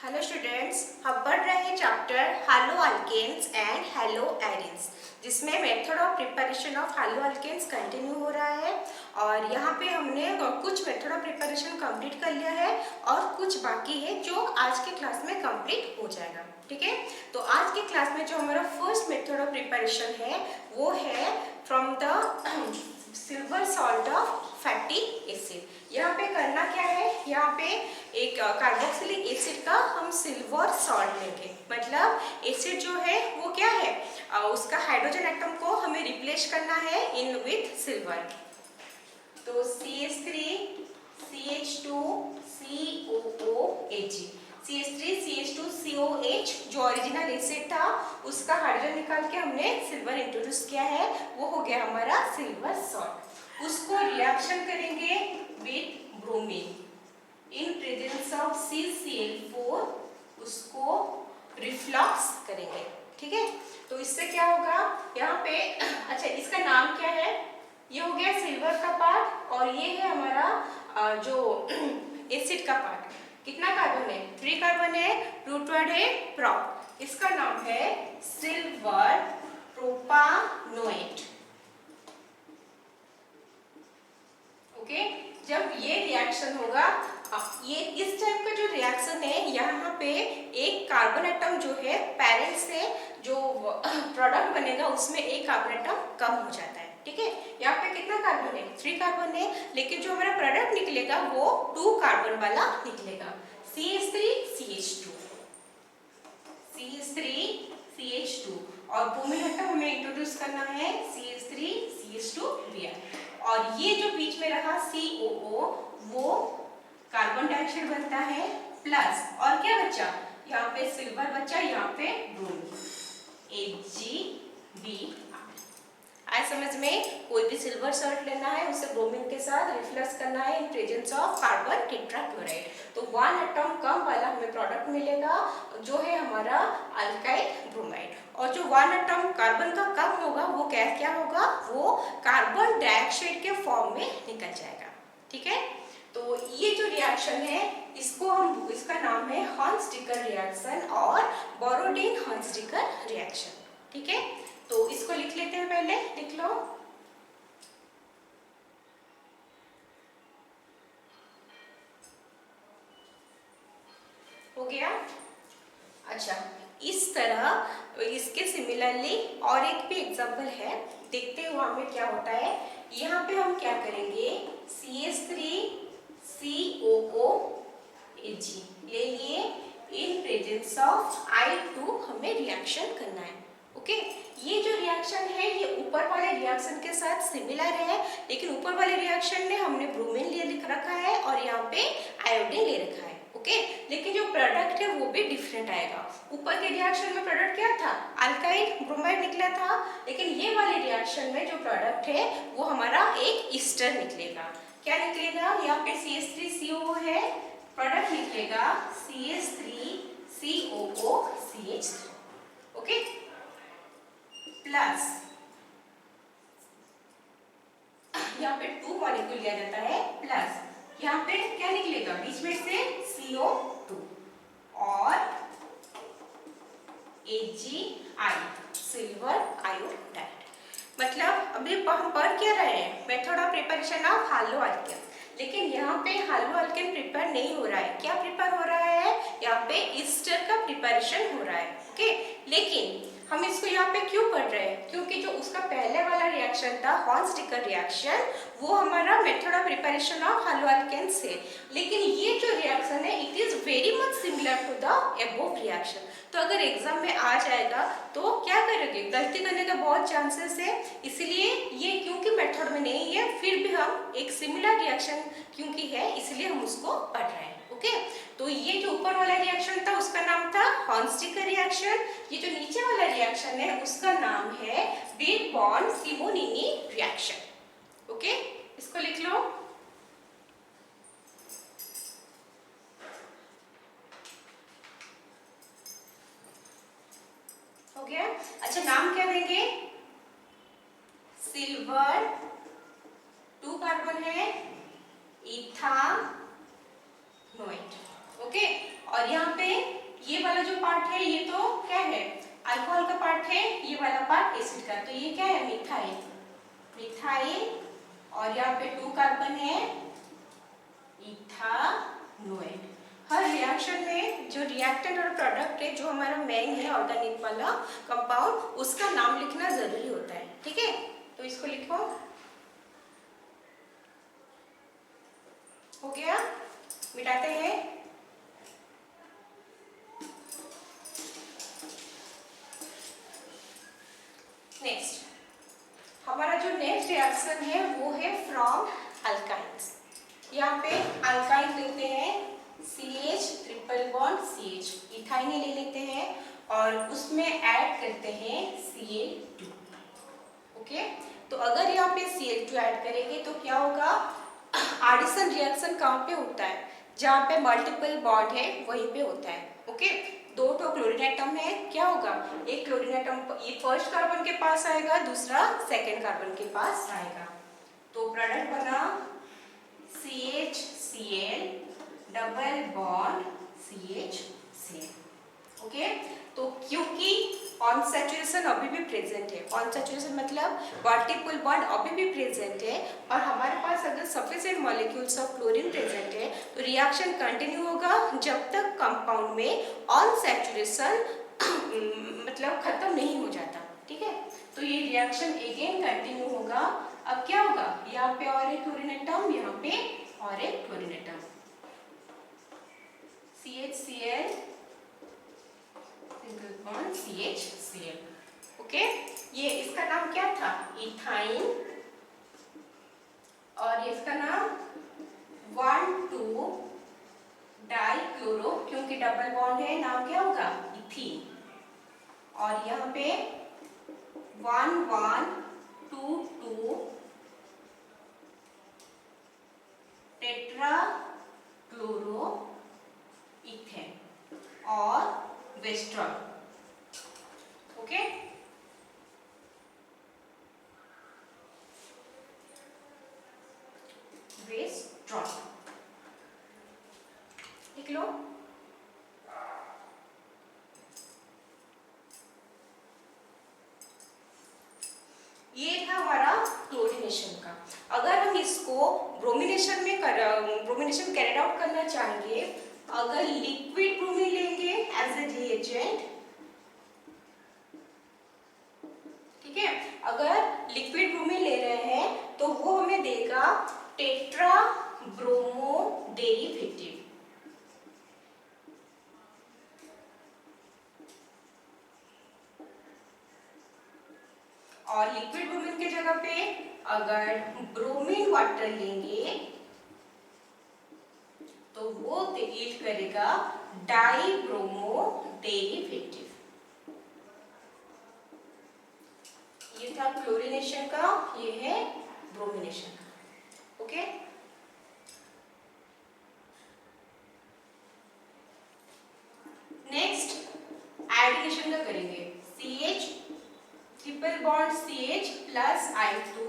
Hello students, हम पढ़ रहे हैं chapter haloalkanes and haloarenes, जिसमें method of preparation of hello alkanes continue हो रहा है। और यहाँ पे हमने कुछ मेथड ऑफ प्रिपरेशन कंप्लीट कर लिया है और कुछ बाकी है जो आज के क्लास में कंप्लीट हो जाएगा। ठीक है, तो आज के क्लास में जो हमारा फर्स्ट मेथड ऑफ प्रिपरेशन है वो है from the silver salt of fatty acid. यहाँ पे करना क्या है, यहाँ पे एक कार्बोक्सिलिक एसिड का हम सिल्वर सॉल्ट लेंगे। मतलब एसिड जो है वो क्या है, उसका हाइड्रोजन एटम को हमें रिप्लेस करना है इन विथ सिल्वर। तो CH3 CH2 COOH, CH3 CH2 COH जो ओरिजिनल एसिड था उसका हाइड्रोजन निकाल के हमने सिल्वर इंट्रोड्यूस किया है, वो हो गया हमारा सिल्वर सॉल्ट। उसको रिएक्शन करेंगे with bromine in presence of CCl4, उसको रिफ्लक्स करेंगे। ठीक है, तो इससे क्या होगा यहाँ पे, अच्छा इसका नाम क्या है, ये हो गया सिल्वर का पार्ट और ये है हमारा जो एसिड का पार्ट। कितना कार्बन है, 3 कार्बन है, रूट वर्ड है प्रोप, इसका नाम है सिल्वर प्रोपानोएट। ओके, जब ये रिएक्शन होगा, ये इस टाइप का जो रिएक्शन है, यहाँ पे एक कार्बन एटम जो है पेरेंट से जो प्रोडक्ट बनेगा उसमें एक कार्बन एटम कम हो जाता है। ठीक है, यहाँ पे कितना कार्बन है, 3 कार्बन है, लेकिन जो हमारा प्रोडक्ट निकलेगा वो 2 कार्बन वाला निकलेगा, CH3 CH2 CH3 CH2 और ब्रोमीन एटम हमें इंट्रोड्यूस करना है CH3 CH2 Br। और ये जो बीच में रहा COO वो कार्बन डाइऑक्साइड बनता है प्लस, और क्या बचा, यहाँ पे सिल्वर बचा, यहाँ पे ब्रोमीन HgBr। आज समझ में, कोई भी सिल्वर सॉल्ट लेना है उसे ब्रोमीन के साथ रिफ्लक्स करना है in presence of carbon tetrachloride, तो 1 एटम कम वाला हमें प्रोडक्ट मिलेगा जो है हमारा अल्काइल ब्रोमाइड। और जो 1 एटम कार्बन का कम होगा वो क्या होगा, वो कार्बन डाइऑक्साइड के फॉर्म में निकल जाएगा। ठीक है, तो ये जो रिएक्शन है इसका नाम है हॉर्न-स्टिकर रिएक्शन और बोरोडीन-हॉर्न-स्टिकर रिएक्शन। ठीक है, तो इसको लिख लेते हैं, पहले लिख लो। हो गया। अच्छा, इस तरह इसके सिमिलरली और एक भी एग्जांपल है, देखते हैं वहां में क्या होता है। यहाँ पे हम क्या करेंगे, CH3 COOH ले लिए इन प्रेजेंस ऑफ I2 हमें रिएक्शन करना है। ओके, ये जो रिएक्शन है ये ऊपर वाले रिएक्शन के साथ सिमिलर है, लेकिन ऊपर वाले रिएक्शन में हमने ब्रोमीन लिख रखा है और यहाँ पे आयोडीन ले रखा है। ओके, लेकिन जो प्रोडक्ट है वो भी डिफरेंट आएगा। ऊपर के रिएक्शन में प्रोडक्ट क्या था, अल्काइल ब्रोमाइड निकला था, लेकिन ये वाले रिएक्शन में जो प्रोडक्ट है वो हमारा एक ईस्टर निकलेगा। क्या निकलेगा, यहाँ पे CH3CO है, प्रोडक्ट निकलेगा CH3COOCH3। ओके, प्लस यहाँ पे 2 मॉलिक्यूल लिया जाता है, प्लस यहाँ पे क्या निकलेगा, बीच में से CO2 और AgI सिल्वर आयोडाइड। मतलब अभी हम पढ़ क्या रहे हैं, method of preparation of hello alkane, लेकिन यहाँ पे हैलो अल्केन प्रिपेयर नहीं हो रहा है। क्या प्रिपेयर हो रहा है, यहाँ पे ईस्टर का प्रिपरेशन हो रहा है। ओके, लेकिन हम इसको यहाँ पे क्यों पढ़ रहे हैं, क्योंकि जो उसका पहले वाला रिएक्शन था हॉर्न-स्टिकर रिएक्शन, वो हमारा method of preparation of hello alkanes है, लेकिन ये जो रिएक्शन है it is very much similar to the above reaction. तो अगर एग्जाम में आ जाएगा तो क्या करोगे, गलती करने का बहुत चांसेस है, इसलिए ये क्योंकि मेथड में नहीं है फिर भी हम एक सिमिलर रिएक्शन क्योंकि है इसलिए हम उसको पढ़ रहे हैं। ओके, तो ये जो ऊपर वाला रिएक्शन था उसका नाम था हॉर्न-स्टिकर रिएक्शन, ये जो नीचे वाला रिएक्शन है उसका नाम है बीट बॉन्ड सिमोनिनी रिएक्शन। ओके, इसको लिख लो। हो गया। अच्छा, नाम क्या देंगे, सिल्वर 2 कार्बन है, इथानोएट। ओके, और यहाँ पे ये वाला जो पार्ट है ये तो क्या है, अल्कोहल का पार्ट है, ये वाला पार्ट एसिड का, तो ये क्या है, मिथाइल, मिथाइल, और यहाँ पे 2 कार्बन है, इथानोएट। हर रिएक्शन में जो रिएक्टेंट और प्रोडक्ट है, जो हमारा मेन है ऑर्गेनिक वाला कंपाउंड, उसका नाम लिखना जरूरी होता है, ठीक है। तो इसको लिखो, हो गया, मिटाते हैं। नेक्स्ट, हमारा जो नेक्स्ट रिएक्शन है वो है फ्रॉम अल्काइन्स। यहाँ पे अल्काइन लेते हैं CH triple bond CH, ethyne ले लेते हैं और उसमें ऐड करते हैं Cl2। ओके, तो अगर यहाँ पे Cl2 ऐड करेंगे तो क्या होगा, एडिशन रिएक्शन कहाँ पे होता है, जहाँ पे मल्टीपल बॉन्ड है वहीं पे होता है। ओके, 2 क्लोरीन एटम है, क्या होगा, एक क्लोरीन एटम ये फर्स्ट कार्बन के पास आएगा, दूसरा सेकंड कार्बन के पास आएगा, तो प्रोडक्ट बना CHCl double bond CHCl। Okay, तो क्योंकि ऑन सैचुरेशन अभी भी प्रेजेंट है, ऑन सैचुरेशन मतलब मल्टीपल बॉन्ड अभी भी प्रेजेंट है, और हमारे पास अगर sufficient molecules of chlorine present है तो रिएक्शन कंटिन्यू होगा जब तक कंपाउंड में ऑन सैचुरेशन मतलब खत्म नहीं हो जाता, ठीक है। तो ये रिएक्शन अगेन कंटिन्यू होगा। अब क्या होगा, यहाँ पे और एक क्लोरीन एटम, यहाँ पे और एक chlorine atom, CHCl single bond CHCl। Okay, ये इसका नाम क्या था, इथाइन, और इसका नाम 1,2 डाइक्लोरो, क्योंकि डबल बॉन्ड है, नाम क्या होगा, इथीन, और यहाँ पे 1,1,2,2 टेट्रा क्लोरो इथेन और वेस्ट्रॉल। ओके, वेस्ट्रॉल लिख लो। ये था हमारा क्लोरीनेशन का। अगर हम इसको ब्रोमिनेशन में ब्रोमिनेशन कैरिड आउट करना चाहेंगे, अगर लिक्विड ब्रोमीन लेंगे एज ए रिएजेंट, ठीक है, अगर लिक्विड ब्रोमीन ले रहे हैं तो वो हमें देगा टेट्रा ब्रोमो डेरिवेटिव, और लिक्विड ब्रोमीन के जगह पे अगर ब्रोमीन वाटर लेंगे तो वो यील्ड करेगा डाई ब्रोमो डेरिवेटिव। ये था क्लोरीनेशन का, ये है ब्रोमिनेशन का। ओके, नेक्स्ट एडिशन का करेंगे, CH triple bond CH plus I2।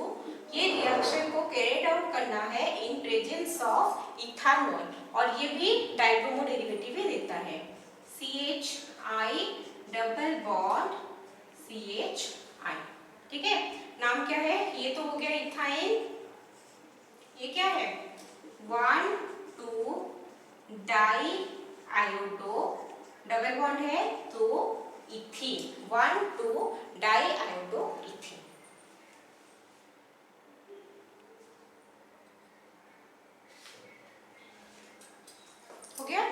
ये रिएक्शन को कैरिड आउट करना है इन प्रेजेंस ऑफ इथानॉल, और ये भी डाइब्रोमो डेरिवेटिव ही देता है, CHI डबल बॉन्ड CHI, ठीक है। नाम क्या है, ये तो हो गया इथाइन, ये क्या है 1,2 डाई आयोडो, डबल बॉन्ड है तो इथीन, 1,2 डाई आयोडो इथीन। हो गया।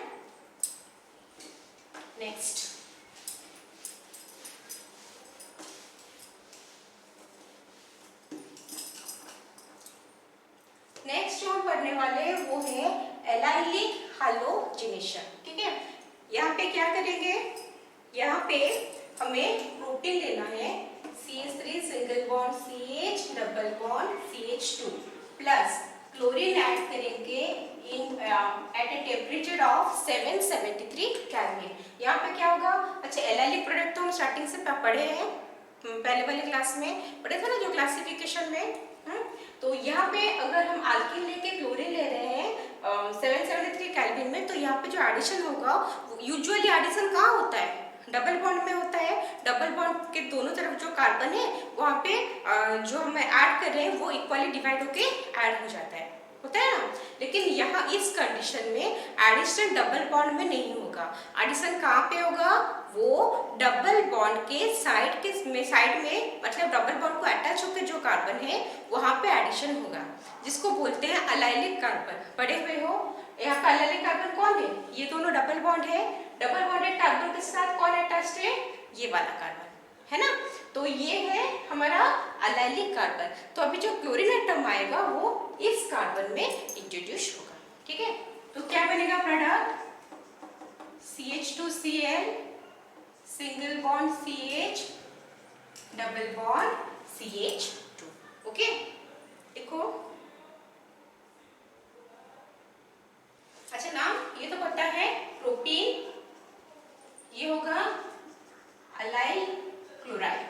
नेक्स्ट, जो हम पढ़ने वाले वो है एलाइलिक हैलोजिनेशन, ठीक है। यहाँ पे क्या करेंगे, यहाँ पे हमें प्रोटीन लेना है, CH3 single bond CH double bond CH2 plus chlorine add करेंगे in at a temperature of 773 Kelvin. यहाँ पे क्या होगा, अच्छा एलाइलिक प्रोडक्ट तो हम स्टार्टिंग से पढ़े हैं, पहले वाले क्लास में पढ़े थे ना जो क्लासिफिकेशन में, तो यहाँ पे अगर हम अल्कीन लेके क्लोरीन ले रहे हैं 773 केल्विन में, तो यहाँ पे जो एडिशन होगा यूजुअली एडिशन एडिशन कहाँ होता है? डबल बॉन्ड में होता है। डबल बॉन्ड के दोनों तरफ जो कार्बन है वहाँ पे जो हम ऐड कर रहे हैं वो इक्वली डिवाइड होके ऐड हो जाता है, होता है ना। लेकिन यहाँ इस कंडीशन में एडिशन डबल बॉन्ड में नहीं होगा। एडिशन कहाँ पे होगा? वो डबल बॉन्ड के साइड में मतलब डबल बॉन्ड को अटैच होकर जो कार्बन है वहाँ पे एडिशन होगा, जिसको बोलते हैं अलाइलिक कार्बन। पढ़े हुए हो? यहाँ का अलाइलिक कार्बन कौन है? ये दोनों डबल बॉन्ड है। डबल बॉन्डेड कार्बन के साथ कौन अटैच्ड है? ये वाला कार्बन, है ना। तो ये है हमारा अलाइलिक कार्बन। तो अभी जो क्लोरीन एटम आएगा वो इस कार्बन में इंट्रोड्यूस होगा, ठीक है। तो क्या बनेगा product? CH2Cl, single bond CH, double bond CH2, okay. देखो, अच्छा नाम ये तो पता है, प्रोपीन, ये होगा अलाइल क्लोराइड,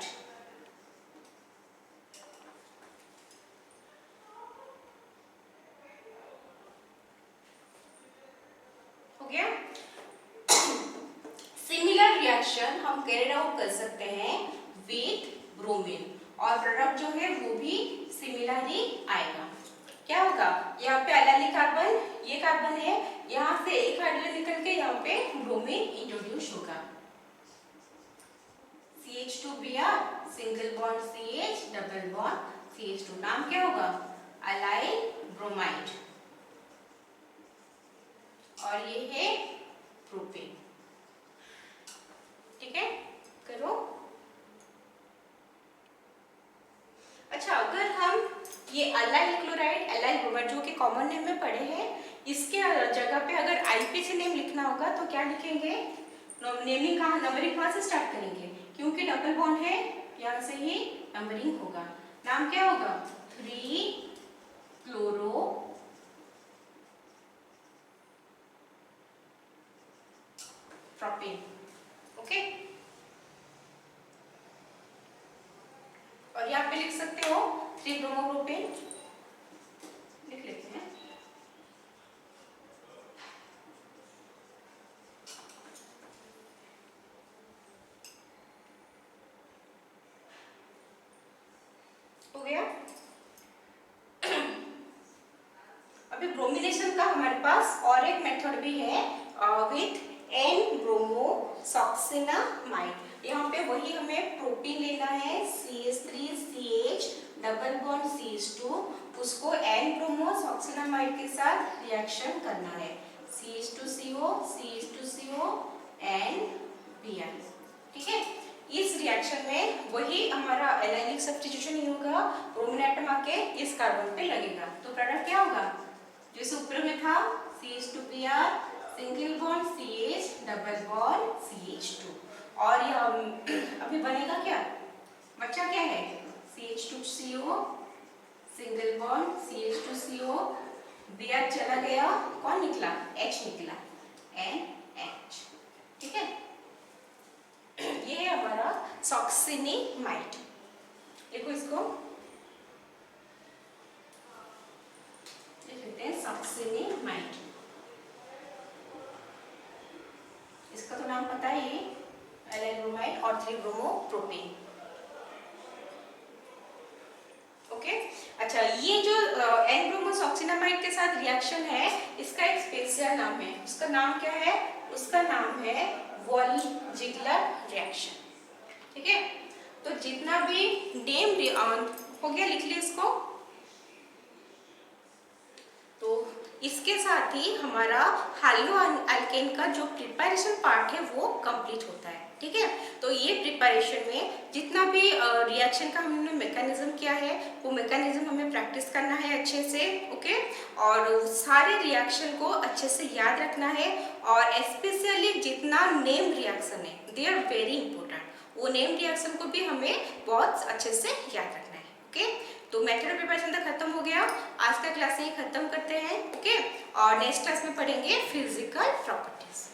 हो गया। सिमिलर रिएक्शन हम कैरी आउट कर सकते हैं विथ ब्रोमीन, और प्रोडक्ट जो है वो भी सिमिलर ही आएगा। क्या होगा? यहाँ पे अलाइलिक कार्बन, ये कार्बन है, यहाँ से एक हाइड्रोजन निकल के यहाँ पे ब्रोमीन इंट्रोड्यूस होगा। CH2Br, single bond CH, double bond CH2, नाम क्या होगा? अलाइल ब्रोमाइड, और ये है प्रोपेन, ठीक है। करो। अच्छा, अगर हम ये अलाइल क्लोराइड, अलाइल ब्रोमाइड जो कि कॉमन नेम में पढ़े हैं, इसके जगह पे अगर आईपीसी नेम लिखना होगा तो क्या लिखेंगे? नेमिंग कहाँ, नंबरिंग कहाँ से स्टार्ट करेंगे? क्योंकि डबल बॉन्ड है, यहाँ से ही नंबरिंग होगा। नाम क्या होगा? 3 क्लोरो प्रोपेन, ओके। और यहाँ पे लिख सकते हो 3 ब्रोमोप्रोपेन, लिख लेते हैं। हो गया। अभी ब्रोमिनेशन का हमारे पास और एक मेथड भी है विथ N-ब्रोमोसॉक्सिनामाइड। यहाँ पे वही हमें प्रोटीन लेना है CH3CH डबल बॉन्ड CH2, उसको N-ब्रोमोसॉक्सिनामाइड के साथ रिएक्शन करना है। CH2CO CH2CO NBr, ठीक है। इस रिएक्शन में वही हमारा एलाइलिक सब्स्टिट्यूशन ही होगा, ब्रोमीन एटम आके इस कार्बन पे लगेगा। तो प्रोडक्ट क्या होगा? जैसे ऊपर में था CH2Br, single bond CH, double bond CH2, और ये अभी बनेगा क्या? बच्चा क्या है? CH2CO, single bond CH2CO, Br चला गया, कौन निकला? H निकला, NH, ठीक है। ये है हमारा सॉक्सिनामाइड। देखो इसको लिख लेते हैं, सॉक्सिनामाइड। इसका तो नाम पता है, अलाइल ब्रोमाइड और 3 ब्रोमोप्रोपेन, ओके। अच्छा, ये जो N-ब्रोमोसॉक्सिनामाइड के साथ रिएक्शन है, इसका एक स्पेशल नाम है। उसका नाम क्या है? उसका नाम है वॉल-जिगलर रिएक्शन, ठीक है। तो जितना भी नेम हो गया, लिख लिया इसको। तो इसके साथ ही हमारा हाइड्रो अल्केन का जो प्रिपरेशन पार्ट है वो कंप्लीट होता है, ठीक है। तो ये प्रिपरेशन में जितना भी रिएक्शन का हमने मैकेनिज्म किया है वो मैकेनिज्म हमें प्रैक्टिस करना है अच्छे से, ओके। और सारे रिएक्शन को अच्छे से याद रखना है, और स्पेशली जितना नेम रिएक्शन है दे आर वेरी इंपॉर्टेंट, वो नेम रिएक्शन को भी हमें बहुत अच्छे से याद रखना है, ओके। तो मेथड प्रिपरेशन तक खत्म हो गया। आज का क्लास यही खत्म करते हैं, ओके। और नेक्स्ट क्लास में पढ़ेंगे फिजिकल प्रॉपर्टीज।